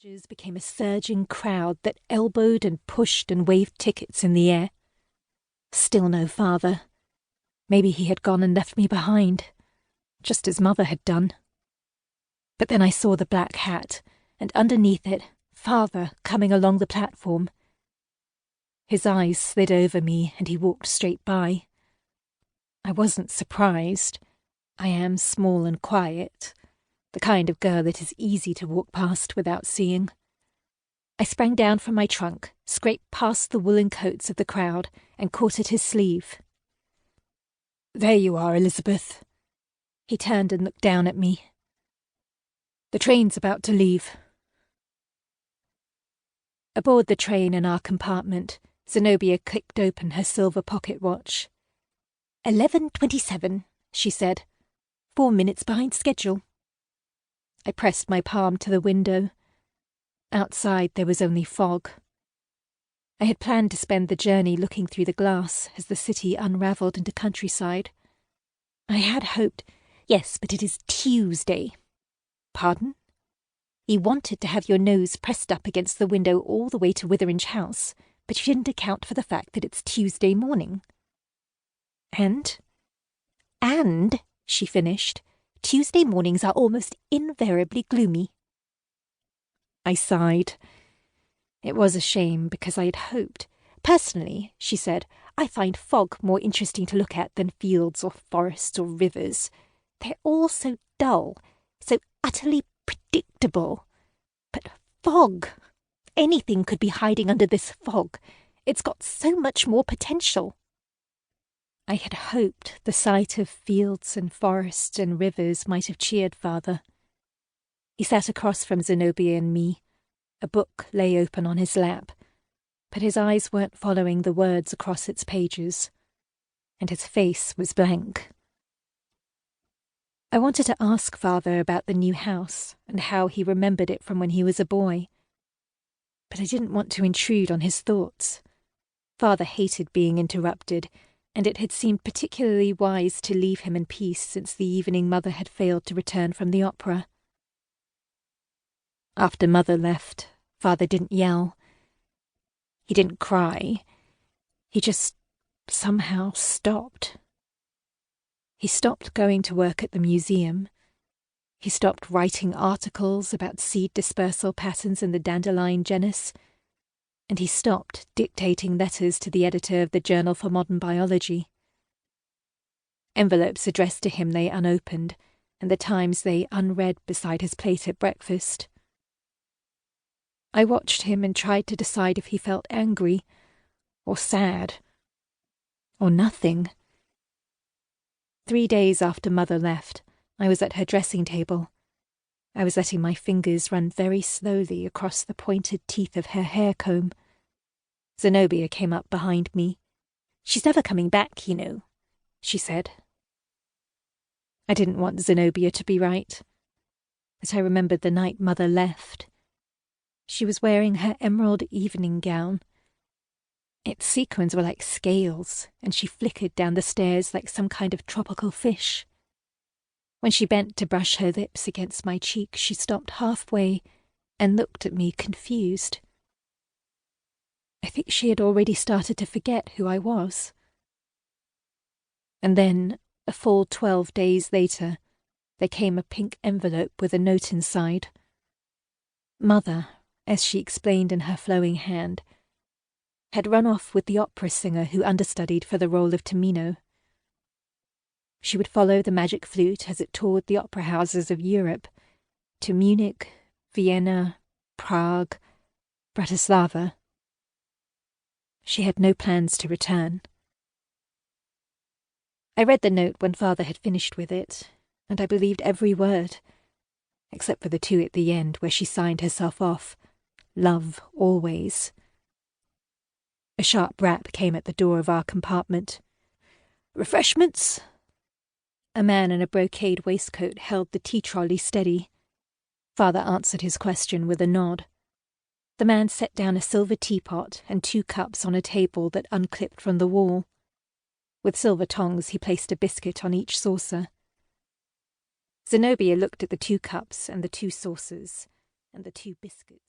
Passengers became a surging crowd that elbowed and pushed and waved tickets in the air. Still no father. Maybe he had gone and left me behind, just as Mother had done. But then I saw the black hat, and underneath it, Father coming along the platform. His eyes slid over me, and he walked straight by. I wasn't surprised. I am small and quiet, the kind of girl it is easy to walk past without seeing. I sprang down from my trunk, scraped past the woolen coats of the crowd, and caught at his sleeve. "There you are, Elizabeth." He turned and looked down at me. "The train's about to leave." Aboard the train in our compartment, Zenobia clicked open her silver pocket watch. 11:27, she said. 4 minutes behind schedule. I pressed my palm to the window. Outside there was only fog. I had planned to spend the journey looking through the glass as the city unravelled into countryside. I had hoped, "Yes, but it is Tuesday." "Pardon?" "You wanted to have your nose pressed up against the window all the way to Witheringe House, but you didn't account for the fact that it's Tuesday morning." And, she finished, "Tuesday mornings are almost invariably gloomy." I sighed. It was a shame, because I had hoped. "Personally," she said, "I find fog more interesting to look at than fields or forests or rivers. They're all so dull, so utterly predictable. But fog! Anything could be hiding under this fog. It's got so much more potential." I had hoped the sight of fields and forests and rivers might have cheered Father. He sat across from Zenobia and me. A book lay open on his lap, but his eyes weren't following the words across its pages, and his face was blank. I wanted to ask Father about the new house and how he remembered it from when he was a boy, but I didn't want to intrude on his thoughts. Father hated being interrupted, and it had seemed particularly wise to leave him in peace since the evening Mother had failed to return from the opera. After Mother left, Father didn't yell. He didn't cry. He just somehow stopped. He stopped going to work at the museum. He stopped writing articles about seed dispersal patterns in the dandelion genus, and he stopped dictating letters to the editor of the Journal for Modern Biology. Envelopes addressed to him lay unopened, and the Times lay unread beside his plate at breakfast. I watched him and tried to decide if he felt angry, or sad, or nothing. 3 days after Mother left, I was at her dressing table. I was letting my fingers run very slowly across the pointed teeth of her hair comb. Zenobia came up behind me. "She's never coming back, you know," she said. I didn't want Zenobia to be right, but I remembered the night Mother left. She was wearing her emerald evening gown. Its sequins were like scales, and she flickered down the stairs like some kind of tropical fish. When she bent to brush her lips against my cheek, she stopped halfway and looked at me confused. I think she had already started to forget who I was. And then, a full 12 days later, there came a pink envelope with a note inside. Mother, as she explained in her flowing hand, had run off with the opera singer who understudied for the role of Tamino. She would follow the magic flute as it toured the opera houses of Europe, to Munich, Vienna, Prague, Bratislava. She had no plans to return. I read the note when Father had finished with it, and I believed every word, except for the 2 at the end where she signed herself off, "Love always." A sharp rap came at the door of our compartment. "Refreshments?" A man in a brocade waistcoat held the tea trolley steady. Father answered his question with a nod. The man set down a silver teapot and 2 cups on a table that unclipped from the wall. With silver tongs he placed a biscuit on each saucer. Zenobia looked at the 2 cups and the 2 saucers, and the 2 biscuits.